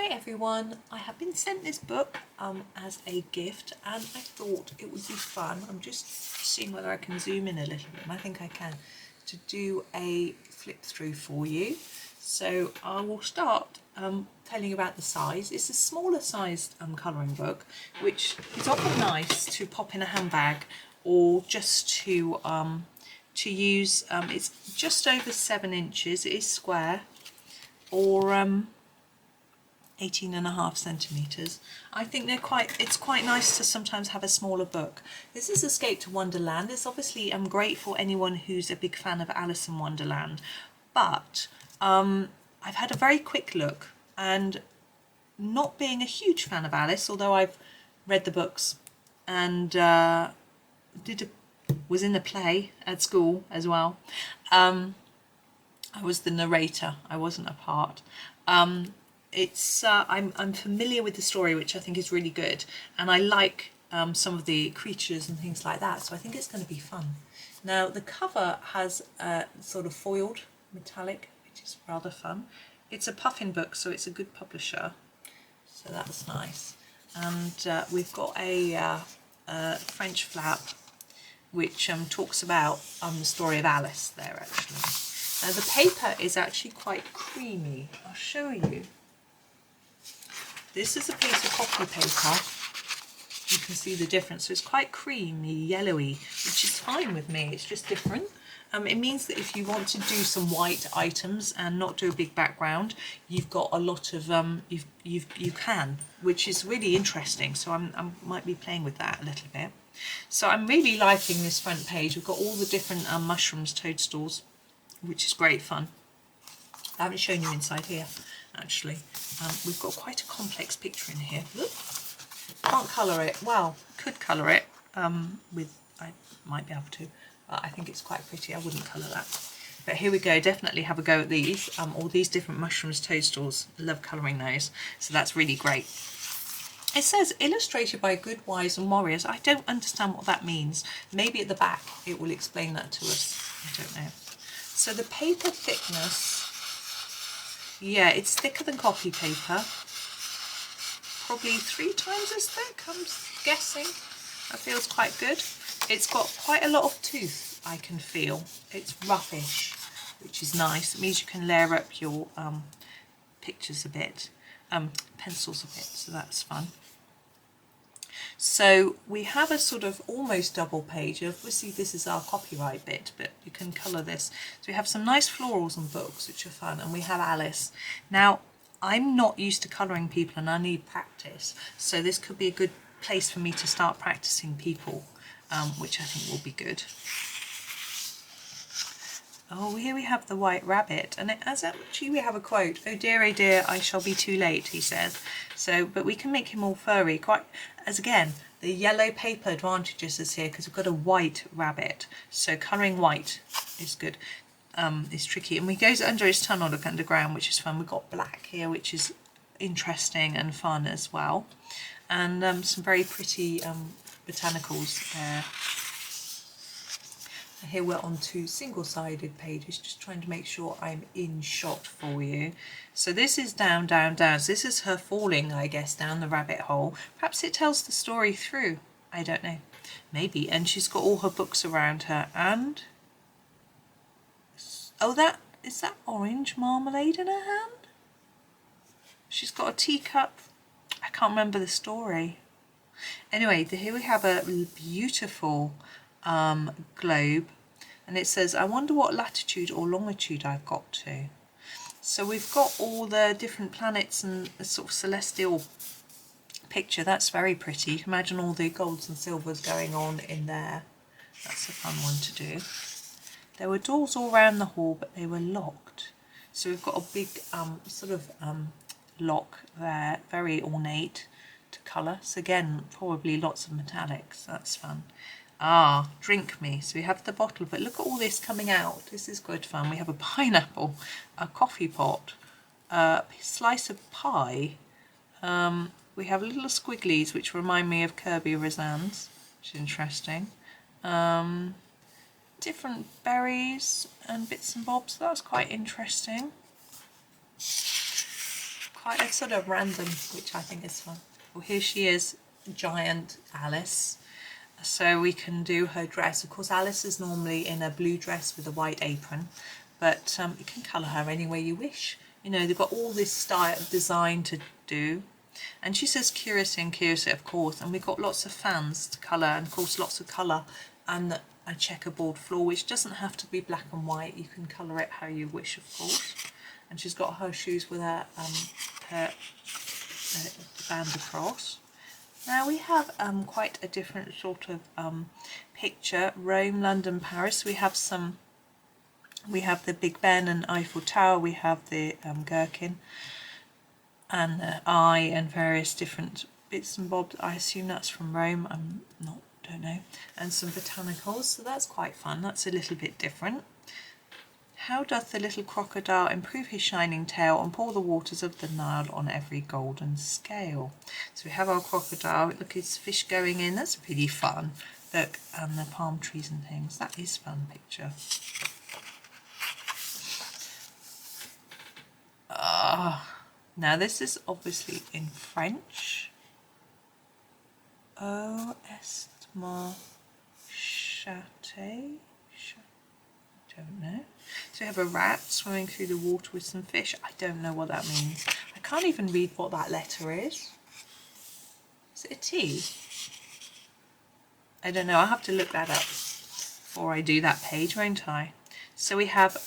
Hi everyone, I have been sent this book as a gift and I thought it would be fun. I'm just seeing whether I can zoom in a little bit, and I think I can, to do a flip through for you. So I will start telling you about the size. It's a smaller sized colouring book, which is often nice to pop in a handbag or just to use. It's just over 7 inches, it is square, or 18.5 centimetres. I think it's quite nice to sometimes have a smaller book. This is Escape to Wonderland. It's obviously great for anyone who's a big fan of Alice in Wonderland, but I've had a very quick look, and not being a huge fan of Alice, although I've read the books and was in the play at school as well. I was the narrator, I wasn't a part. I'm familiar with the story, which I think is really good, and I like some of the creatures and things like that, so I think it's going to be fun. Now the cover has sort of foiled metallic, which is rather fun. It's a Puffin book, so it's a good publisher, so that's nice. And we've got a French flap which talks about the story of Alice there actually. Now the paper is actually quite creamy. I'll show you. This is a piece of copy paper. You can see the difference. So it's quite creamy, yellowy, which is fine with me. It's just different. It means that if you want to do some white items and not do a big background, you've got a lot of you can, which is really interesting. So I might be playing with that a little bit. So I'm really liking this front page. We've got all the different mushrooms, toadstools, which is great fun. I haven't shown you inside here, actually. We've got quite a complex picture in here. Look. Can't colour it. Well, could colour it with, I might be able to. I think it's quite pretty. I wouldn't colour that. But here we go. Definitely have a go at these. All these different mushrooms, toadstools. I love colouring those. So that's really great. It says illustrated by good, wise and warriors. I don't understand what that means. Maybe at the back it will explain that to us. I don't know. So the paper thickness, yeah, it's thicker than copy paper. Probably 3 times as thick, I'm guessing. That feels quite good. It's got quite a lot of tooth, I can feel. It's roughish, which is nice. It means you can layer up your pictures a bit, pencils a bit, so that's fun. So we have a sort of almost double page. Obviously this is our copyright bit, but you can colour this. So we have some nice florals and books, which are fun, and we have Alice. Now, I'm not used to colouring people and I need practice, so this could be a good place for me to start practicing people, which I think will be good. Oh, here we have the white rabbit, and actually we have a quote. Oh dear, I shall be too late, he says. So, but we can make him all furry, quite, as again, the yellow paper advantages us here because we've got a white rabbit. So colouring white is good, is tricky. And we goes under his tunnel, look underground, which is fun. We've got black here, which is interesting and fun as well. And some very pretty botanicals there. Here we're on 2 single-sided pages, just trying to make sure I'm in shot for you. So this is down, down, down. So this is her falling, I guess, down the rabbit hole. Perhaps it tells the story through. I don't know. Maybe. And she's got all her books around her. And oh, is that orange marmalade in her hand? She's got a teacup. I can't remember the story. Anyway, here we have a beautiful globe, and it says, I wonder what latitude or longitude I've got to. So we've got all the different planets and the sort of celestial picture. That's very pretty. You can imagine all the golds and silvers going on in there. That's a fun one to do. There were doors all around the hall, but they were locked. So we've got a big lock there, very ornate to colour. So again, probably lots of metallics. That's fun. Ah, drink me. So we have the bottle, but look at all this coming out. This is good fun. We have a pineapple, a coffee pot, a slice of pie. We have little squigglies, which remind me of Kirby Razans, which is interesting. Different berries and bits and bobs. That's quite interesting. quite a sort of random, which I think is fun. Well, here she is, giant Alice. So we can do her dress. Of course, Alice is normally in a blue dress with a white apron, but you can colour her any way you wish. You know, they've got all this style design to do. And she says curiosity and curiosity, of course, and we've got lots of fans to colour, and of course lots of colour, and a checkerboard floor, which doesn't have to be black and white. You can colour it how you wish, of course. And she's got her shoes with her band across. Now we have quite a different sort of picture. Rome, London, Paris. We have the Big Ben and Eiffel Tower. We have the gherkin and the eye and various different bits and bobs. I assume that's from Rome. Don't know. And some botanicals. So that's quite fun. That's a little bit different. How doth the little crocodile improve his shining tail and pour the waters of the Nile on every golden scale? So we have our crocodile. Look, it's fish going in. That's pretty fun. Look, and the palm trees and things. That is a fun picture. Now this is obviously in French. Oh, est ma chatte. Don't know. So we have a rat swimming through the water with some fish. I don't know what that means. I can't even read what that letter is. Is it a T? I don't know. I'll have to look that up before I do that page, won't I? So we have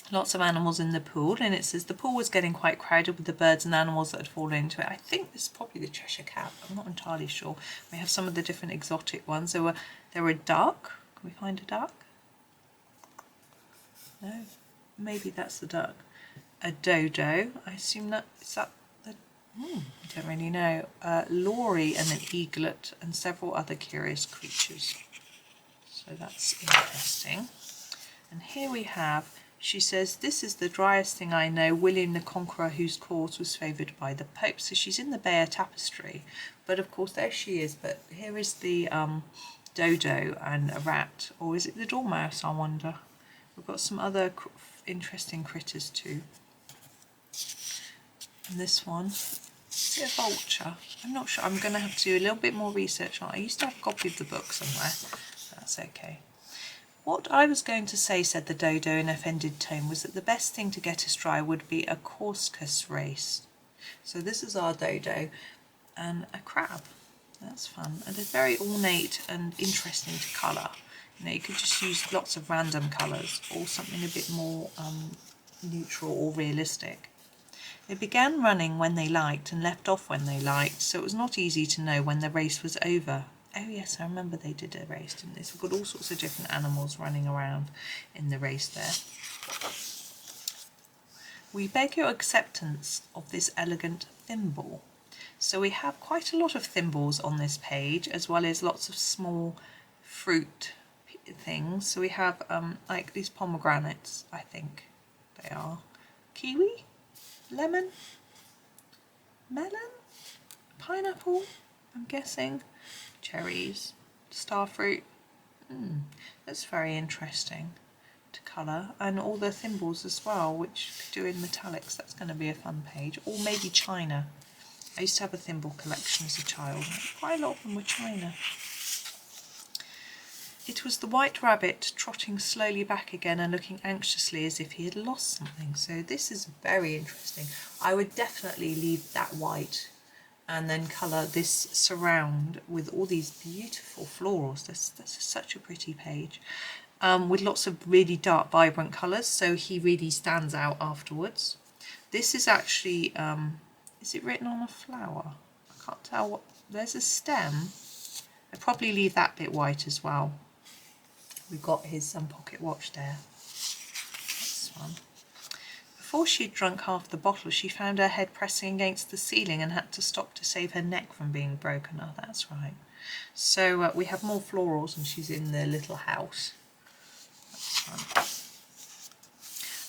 lots of animals in the pool, and it says the pool was getting quite crowded with the birds and animals that had fallen into it. I think this is probably the Cheshire Cat. I'm not entirely sure. We have some of the different exotic ones. There were a duck. Can we find a duck? No, maybe that's the duck. A dodo. I assume that is that the. I don't really know. Lory and an eaglet and several other curious creatures. So that's interesting. And here we have. She says, "This is the driest thing I know. William the Conqueror, whose cause was favoured by the Pope." So she's in the Bear Tapestry, but of course there she is. But here is the dodo and a rat, or is it the dormouse? I wonder. We've got some other interesting critters too. And this one, is it a vulture? I'm not sure. I'm going to have to do a little bit more research on it. I used to have a copy of the book somewhere. That's okay. What I was going to say, said the dodo in an offended tone, was that the best thing to get astride would be a couscous race. So this is our dodo and a crab. That's fun. And it's very ornate and interesting to colour. You know, you could just use lots of random colours or something a bit more neutral or realistic. They began running when they liked and left off when they liked, so it was not easy to know when the race was over. Oh yes, I remember they did a race, didn't they? So we've got all sorts of different animals running around in the race there. We beg your acceptance of this elegant thimble. So we have quite a lot of thimbles on this page, as well as lots of small fruit things. So we have like these pomegranates, I think they are. Kiwi? Lemon? Melon? Pineapple? I'm guessing. Cherries, starfruit. That's very interesting to colour, and all the thimbles as well, which could do in metallics. That's going to be a fun page. Or maybe china. I used to have a thimble collection as a child. Quite a lot of them were china. It was the white rabbit trotting slowly back again and looking anxiously as if he had lost something. So this is very interesting. I would definitely leave that white and then colour this surround with all these beautiful florals. That's such a pretty page. With lots of really dark, vibrant colours, so he really stands out afterwards. This is actually, is it written on a flower? I can't tell what, there's a stem. I'd probably leave that bit white as well. We've got his pocket watch there. That's fun. Before she had drunk half the bottle, she found her head pressing against the ceiling and had to stop to save her neck from being broken. Oh, that's right. So we have more florals, and she's in the little house. That's fun.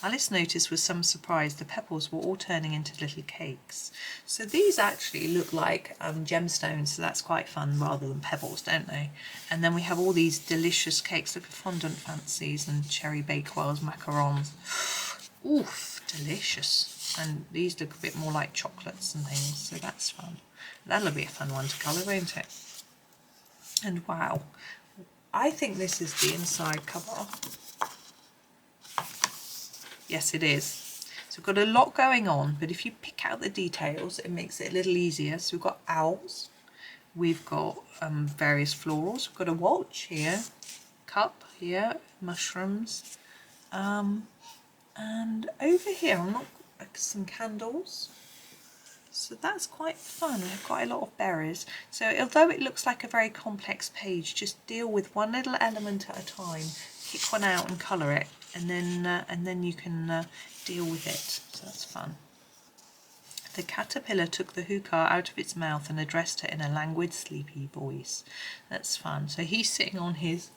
Alice noticed with some surprise the pebbles were all turning into little cakes. So these actually look like gemstones, so that's quite fun rather than pebbles, don't they? And then we have all these delicious cakes. Look at fondant fancies and cherry bakewells, macarons. Oof, delicious. And these look a bit more like chocolates and things, so that's fun. That'll be a fun one to colour, won't it? And wow, I think this is the inside cover. Yes, it is. So we've got a lot going on, but if you pick out the details, it makes it a little easier. So we've got owls, we've got various florals, we've got a watch here, cup here, mushrooms, and over here, some candles. So that's quite fun. We have quite a lot of berries. So although it looks like a very complex page, just deal with one little element at a time. Pick one out and colour it, and then you can deal with it. So that's fun. The caterpillar took the hookah out of its mouth and addressed her in a languid, sleepy voice. That's fun. So he's sitting on his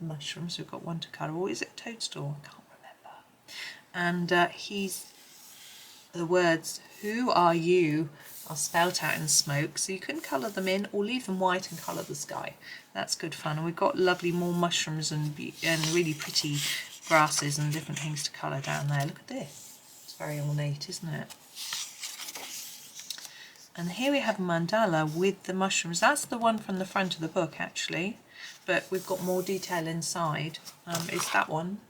mushrooms. We've got one to colour. Or is it a toadstool? I can't remember. And the words "Who are you?" are spelt out in smoke, so you can colour them in or leave them white and colour the sky. That's good fun. And we've got lovely more mushrooms and really pretty grasses and different things to colour down there. Look at this. It's very ornate, isn't it? And here we have a mandala with the mushrooms. That's the one from the front of the book, actually, but we've got more detail inside. It's that one.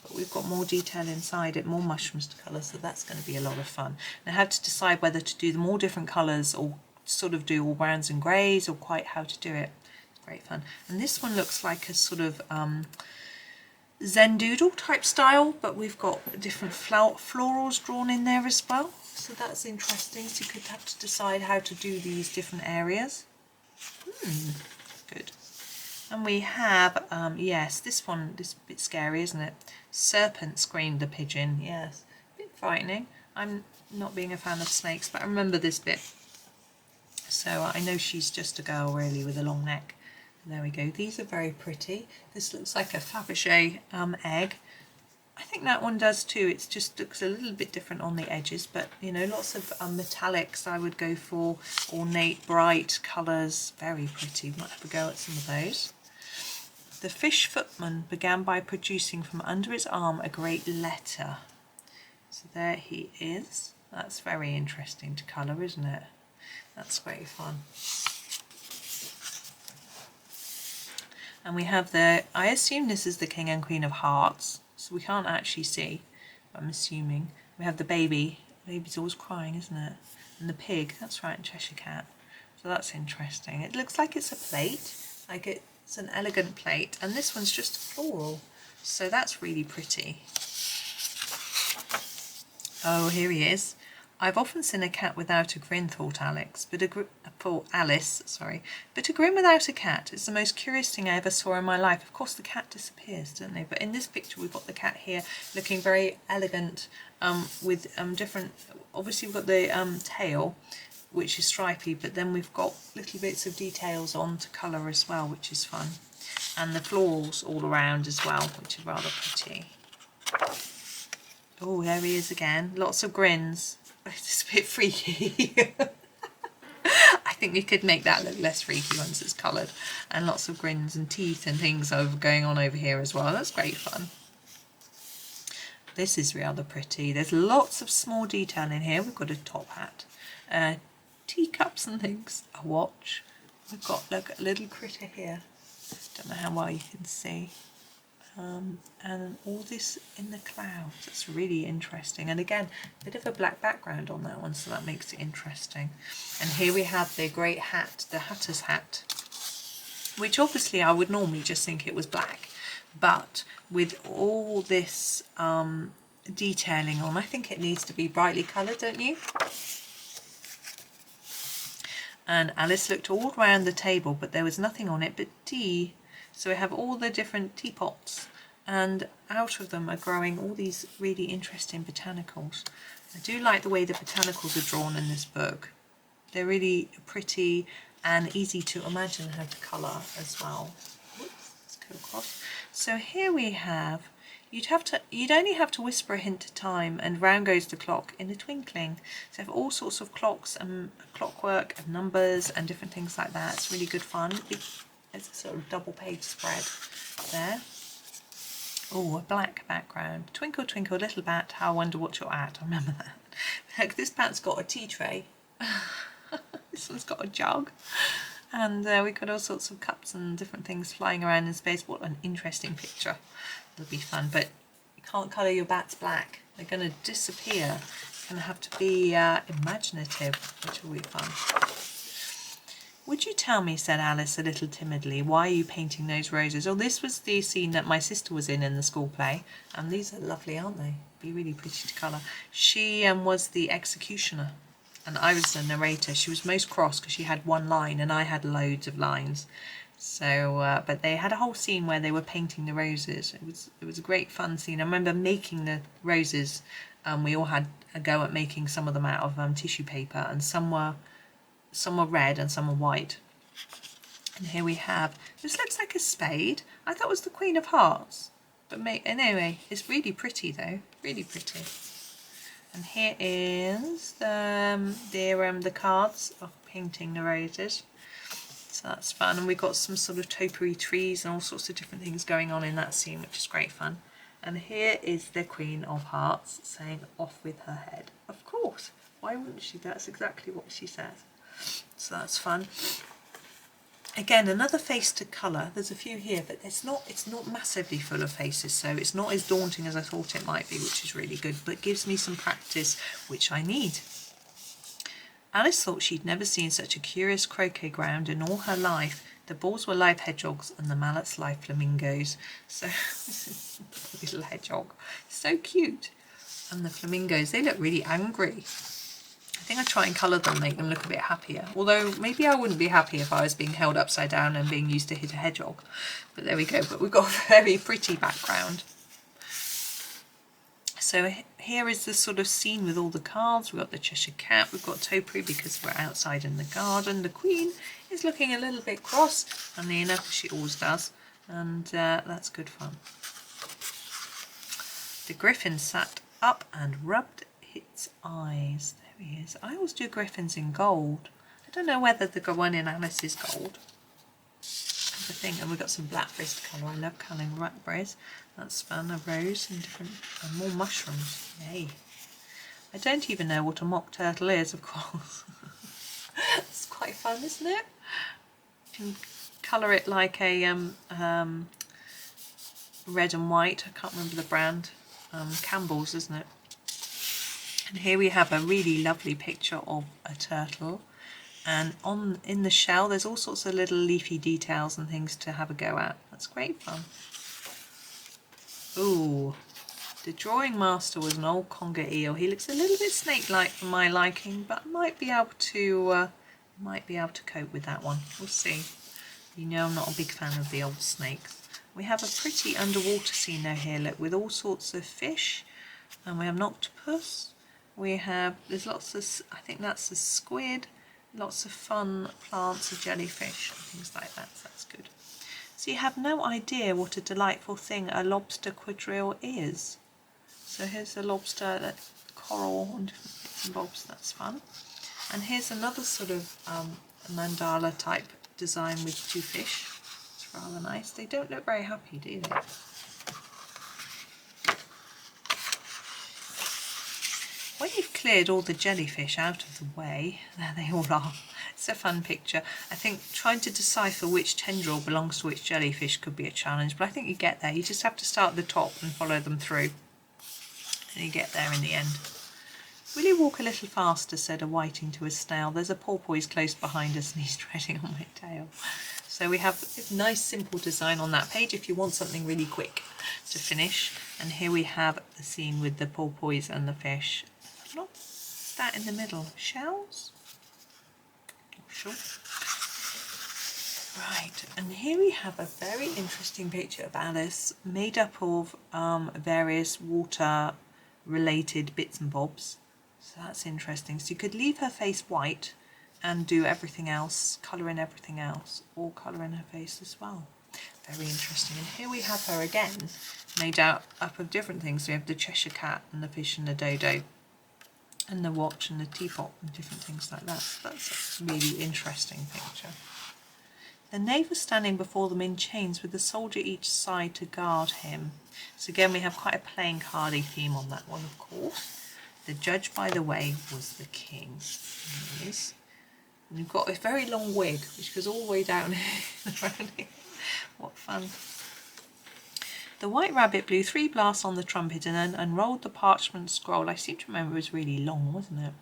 But we've got more detail inside it, more mushrooms to colour, so that's going to be a lot of fun. And I had to decide whether to do them all different colours or sort of do all browns and greys, or quite how to do it. It's great fun. And this one looks like a sort of Zen doodle type style, but we've got different florals drawn in there as well. So that's interesting. So you could have to decide how to do these different areas. Good. And we have, yes, this one, this bit scary, isn't it? Serpent, screamed the pigeon. Yes, a bit frightening. I'm not being a fan of snakes, but I remember this bit. So I know she's just a girl, really, with a long neck. And there we go. These are very pretty. This looks like a Fabergé egg. I think that one does too. It just looks a little bit different on the edges, but you know, lots of metallics I would go for, ornate, bright colours, very pretty. Might have a go at some of those. The fish footman began by producing from under his arm a great letter. So there he is. That's very interesting to colour, isn't it? That's great fun. And we have I assume this is the King and Queen of Hearts. So we can't actually see, but I'm assuming. We have the baby. The baby's always crying, isn't it? And the pig. That's right, Cheshire Cat. So that's interesting. It looks like it's a plate. Like it's an elegant plate. And this one's just a floral. So that's really pretty. Oh, here he is. I've often seen a cat without a grin, thought Alice, but a grin without a cat is the most curious thing I ever saw in my life. Of course, the cat disappears, don't they? But in this picture, we've got the cat here looking very elegant, with different. Obviously, we've got the tail, which is stripy, but then we've got little bits of details on to colour as well, which is fun, and the florals all around as well, which is rather pretty. Oh, there he is again. Lots of grins. It's a bit freaky. I think we could make that look less freaky once it's coloured. And lots of grins and teeth and things going on over here as well. That's great fun. This is rather pretty. There's lots of small detail in here. We've got a top hat, teacups and things, a watch. We've got, look, a little critter here. Don't know how well you can see. And all this in the clouds. It's really interesting. And again, a bit of a black background on that one, so that makes it interesting. And here we have the great hat, the Hatter's hat, which obviously I would normally just think it was black, but with all this detailing on, I think it needs to be brightly coloured, don't you? And Alice looked all round the table, but there was nothing on it but tea. So we have all the different teapots, and out of them are growing all these really interesting botanicals. I do like the way the botanicals are drawn in this book. They're really pretty and easy to imagine how to colour as well. Whoops, let's go across. So here we have, you'd only have to whisper a hint at time, and round goes the clock in a twinkling. So you have all sorts of clocks and clockwork and numbers and different things like that. It's really good fun. It's a sort of double page spread there. Oh, a black background. Twinkle, twinkle, little bat, how I wonder what you're at. I remember that. Look, this bat's got a tea tray. This one's got a jug. And we've got all sorts of cups and different things flying around in space. What an interesting picture. It'll be fun, but you can't colour your bats black. They're going to disappear. You're going to have to be imaginative, which will be fun. Would you tell me, said Alice a little timidly, why are you painting those roses? Oh, this was the scene that my sister was in the school play. And these are lovely, aren't they? Be really pretty to colour. She was the executioner and I was the narrator. She was most cross because she had one line and I had loads of lines. So, but they had a whole scene where they were painting the roses. It was a great fun scene. I remember making the roses. We all had a go at making some of them out of tissue paper, and some were red and some were white. And here we have, this looks like a spade. I thought it was the Queen of Hearts. But anyway, it's really pretty though, really pretty. And here is the cards of painting the roses. So that's fun. And we've got some sort of topiary trees and all sorts of different things going on in that scene, which is great fun. And here is the Queen of Hearts saying, off with her head. Of course, why wouldn't she? That's exactly what she says. So that's fun. Again, another face to colour. There's a few here, but it's not massively full of faces, so it's not as daunting as I thought it might be, which is really good, but gives me some practice, which I need. Alice thought she'd never seen such a curious croquet ground in all her life. The balls were live hedgehogs and the mallets live flamingos. So, little hedgehog, so cute. And the flamingos, they look really angry. I think I try and colour them, make them look a bit happier. Although maybe I wouldn't be happy if I was being held upside down and being used to hit a hedgehog. But there we go. But we've got a very pretty background. So here is the sort of scene with all the cards. We've got the Cheshire Cat. We've got topiary because we're outside in the garden. The Queen is looking a little bit cross, funnily enough, she always does. And that's good fun. The Griffin sat up and rubbed its eyes. He is. I always do griffins in gold. I don't know whether the one in Alice is gold. I think, and we've got some blackberries to colour. I love colouring blackberries. That's fun. A rose and different, and more mushrooms. Yay! I don't even know what a mock turtle is, of course. It's quite fun, isn't it? You can colour it like a red and white. I can't remember the brand. Campbell's, isn't it? And here we have a really lovely picture of a turtle, and in the shell there's all sorts of little leafy details and things to have a go at. That's great fun. Ooh, the drawing master was an old conger eel. He looks a little bit snake-like for my liking, but I might be able to cope with that one. We'll see. You know I'm not a big fan of the old snakes. We have a pretty underwater scene now here, look, with all sorts of fish, and we have an octopus. There's lots of, I think that's a squid, lots of fun plants, a jellyfish, and things like that, so that's good. So you have no idea what a delightful thing a lobster quadrille is. So here's a lobster, that coral and different bits and bobs, that's fun. And here's another sort of mandala type design with two fish. It's rather nice. They don't look very happy, do they? When you've cleared all the jellyfish out of the way, there they all are. It's a fun picture. I think trying to decipher which tendril belongs to which jellyfish could be a challenge, but I think you get there. You just have to start at the top and follow them through, and you get there in the end. Will you walk a little faster, said a whiting to a snail. There's a porpoise close behind us and he's treading on my tail. So we have a nice simple design on that page if you want something really quick to finish. And here we have the scene with the porpoise and the fish. What's that in the middle? Shells? Not sure. Right, and here we have a very interesting picture of Alice made up of various water related bits and bobs. So that's interesting. So you could leave her face white and do everything else, colour in everything else, or colour in her face as well. Very interesting. And here we have her again, made up of different things. So we have the Cheshire Cat and the fish and the dodo, and the watch and the teapot and different things like that. So that's a really interesting picture. The knave was standing before them in chains with a soldier each side to guard him. So again, we have quite a playing cardy theme on that one, of course. The judge, by the way, was the king. There he is. And you've got a very long wig, which goes all the way down around here. What fun. The White Rabbit blew 3 blasts on the trumpet and then unrolled the parchment scroll. I seem to remember it was really long, wasn't it?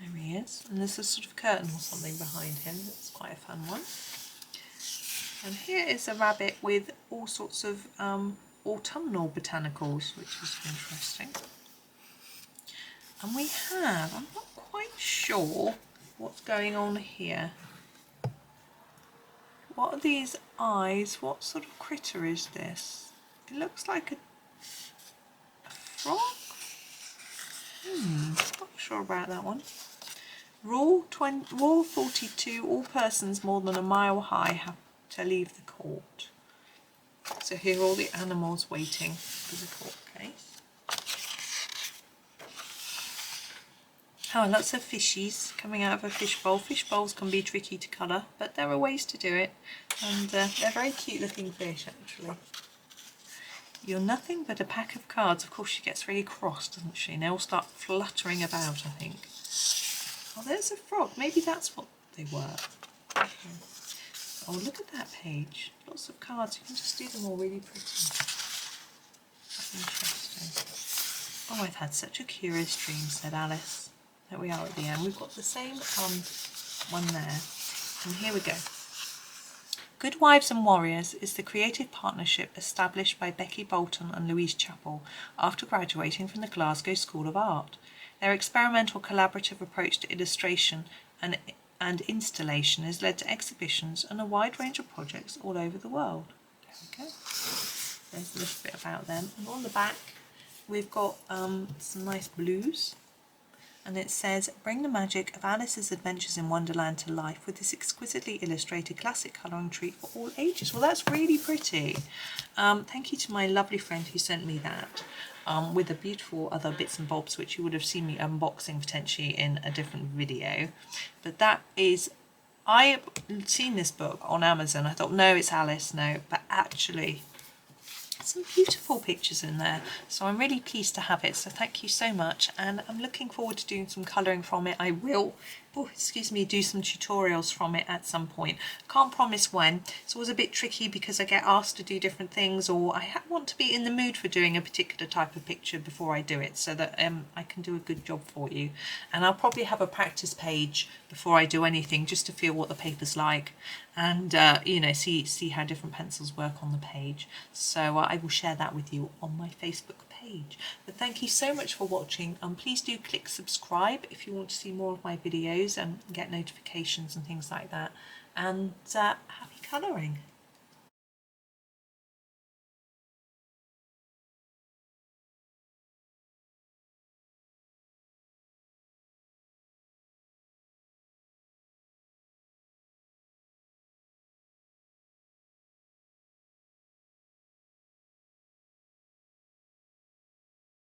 There he is. And there's a sort of curtain or something behind him. That's quite a fun one. And here is a rabbit with all sorts of autumnal botanicals, which is interesting. And we have, I'm not quite sure what's going on here. What are these eyes? What sort of critter is this? It looks like a frog? Not sure about that one. Rule 42, all persons more than a mile high have to leave the court. So here are all the animals waiting for the court case. Oh, lots of fishies coming out of a fishbowl. Fish bowls can be tricky to colour, but there are ways to do it. And they're very cute looking fish, actually. You're nothing but a pack of cards. Of course, she gets really cross, doesn't she? And they all start fluttering about, I think. Oh, there's a frog. Maybe that's what they were. Oh, look at that page. Lots of cards. You can just do them all really pretty. Interesting. Oh, I've had such a curious dream, said Alice. There we are at the end. We've got the same one there. And here we go. Good Wives and Warriors is the creative partnership established by Becky Bolton and Louise Chappell after graduating from the Glasgow School of Art. Their experimental collaborative approach to illustration and installation has led to exhibitions and a wide range of projects all over the world. There we go. There's a little bit about them. And on the back we've got some nice blues. And it says, bring the magic of Alice's Adventures in Wonderland to life with this exquisitely illustrated classic colouring treat for all ages. Well, that's really pretty. Thank you to my lovely friend who sent me that with the beautiful other bits and bobs, which you would have seen me unboxing potentially in a different video. But that is, I've seen this book on Amazon. I thought, no, it's Alice, no. But actually, some beautiful pictures in there, so I'm really pleased to have it, so thank you so much, and I'm looking forward to doing some colouring from it. I will do some tutorials from it at some point. Can't promise when. It's always a bit tricky because I get asked to do different things, or I want to be in the mood for doing a particular type of picture before I do it, so that I can do a good job for you. And I'll probably have a practice page before I do anything, just to feel what the paper's like, and you know, see how different pencils work on the page. So I will share that with you on my Facebook page. But thank you so much for watching, and please do click subscribe if you want to see more of my videos and get notifications and things like that. And happy colouring.